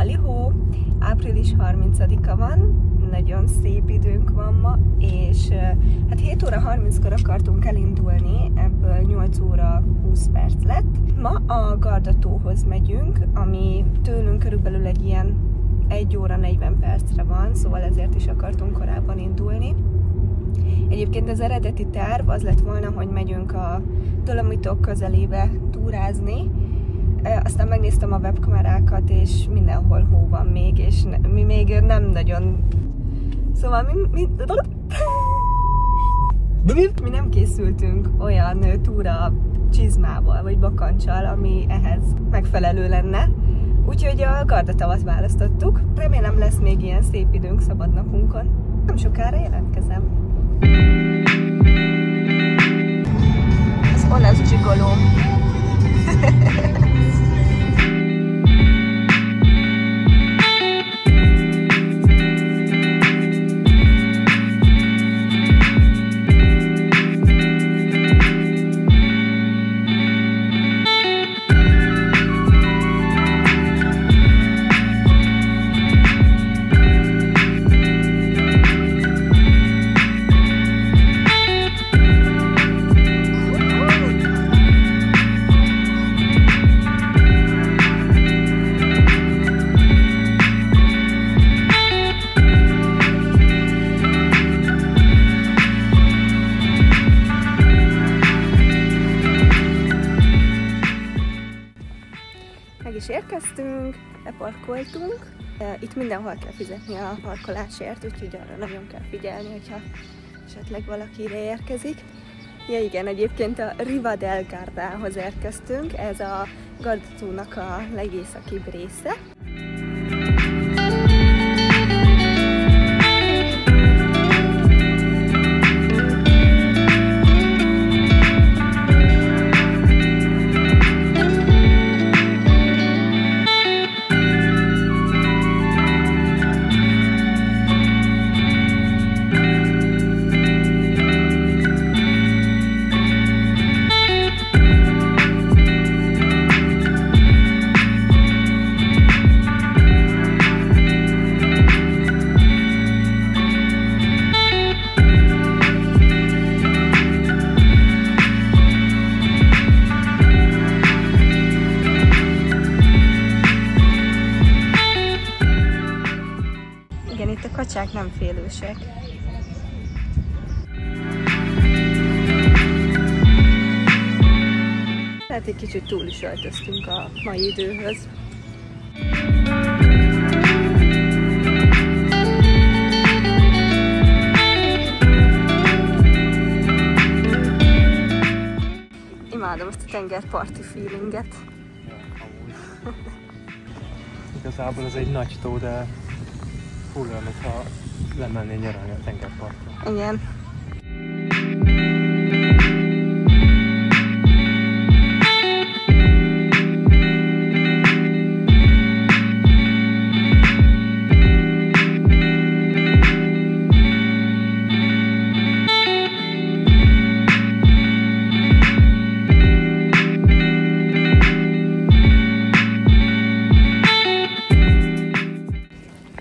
Halihó! Április 30-a van, nagyon szép időnk van ma, és hát 7 óra 30-kor akartunk elindulni, ebből 8 óra 20 perc lett. Ma a Gardatóhoz megyünk, ami tőlünk körülbelül egy ilyen 1 óra 40 percre van, szóval ezért is akartunk korábban indulni. Egyébként az eredeti terv az lett volna, hogy megyünk a Dolomitok közelébe túrázni, aztán megnéztem a webkamerákat, és mindenhol hó van még, és mi még nem nagyon... Szóval mi nem készültünk olyan túra csizmával, vagy bakancsal, ami ehhez megfelelő lenne. Úgyhogy a Gardatavat választottuk. Remélem lesz még ilyen szép időnk szabad napunkon. Nem sokára jelentkezem. Az olasz gigoló. Meg is érkeztünk, leparkoltunk. Itt mindenhol kell fizetni a parkolásért, úgyhogy arra nagyon kell figyelni, hogyha esetleg valaki ide érkezik. Ja igen, egyébként a Riva del Gardához érkeztünk, ez a Gardatónak a legészakibb része. Igen, itt a kacsák nem félősek. Tehát egy kicsit túl is öltöztünk a mai időhöz. Imádom ezt a tengerparti feelinget. Igazából ez egy nagy tó, de fúl olyan, mintha lemennél nyaralni a tengerpartra. Igen.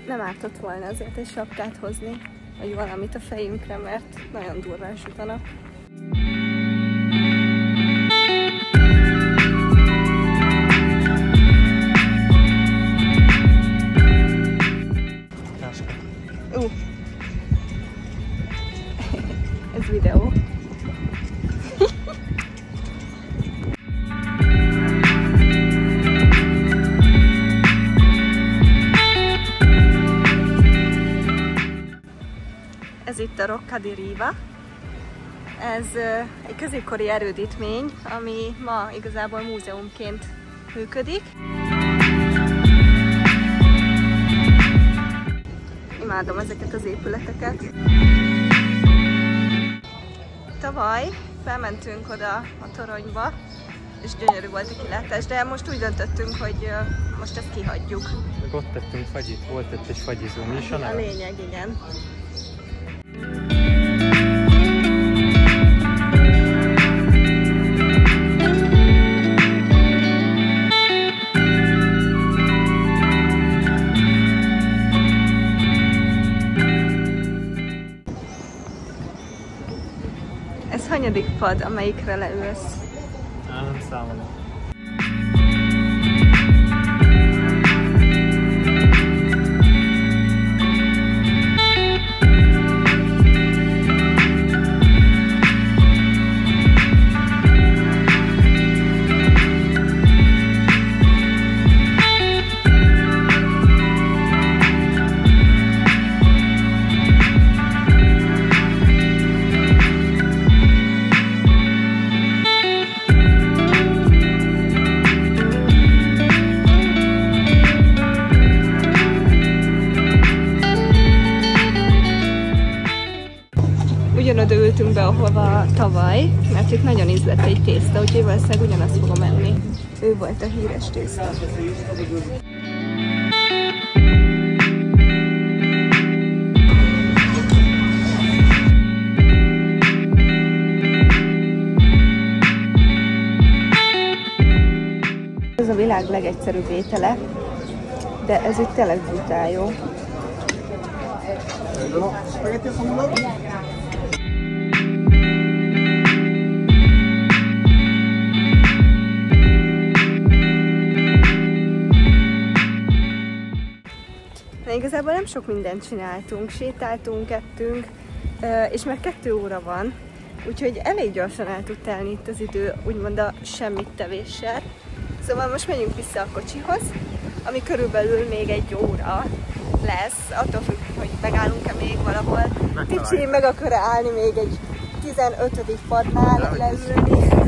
Nem ártott volna azért egy sapkát hozni, vagy valamit a fejünkre, mert nagyon durván sütanak. Ez videó. Ez itt a Rocca di Riva. Ez egy középkori erődítmény, ami ma igazából múzeumként működik. Imádom ezeket az épületeket. Tavaly felmentünk oda a toronyba, és gyönyörű volt a kilátás, de most úgy döntöttünk, hogy most ezt kihagyjuk. Meg ott tettünk fagyit, volt itt egy fagyizó, mi is a neve? A lényeg, igen. pad, amelyikre leülsz? Nem számolom. Ugyanoda ültünk be, ahova tavaly, mert itt nagyon ízlett egy tészta, úgyhogy valószínűleg ugyanazt fogom enni. Ő volt a híres tészta. Ez a világ legegyszerűbb étele, de ez itt tényleg brutál jó. Igazából nem sok mindent csináltunk, sétáltunk, ettünk, és már 2 óra van, úgyhogy elég gyorsan el tud telni itt az idő, úgymond a semmit tevéssel. Szóval most megyünk vissza a kocsihoz, ami körülbelül még 1 óra lesz, attól függ, hogy megállunk-e még valahol. Ticsi meg akar állni még egy 15. padnál leülni.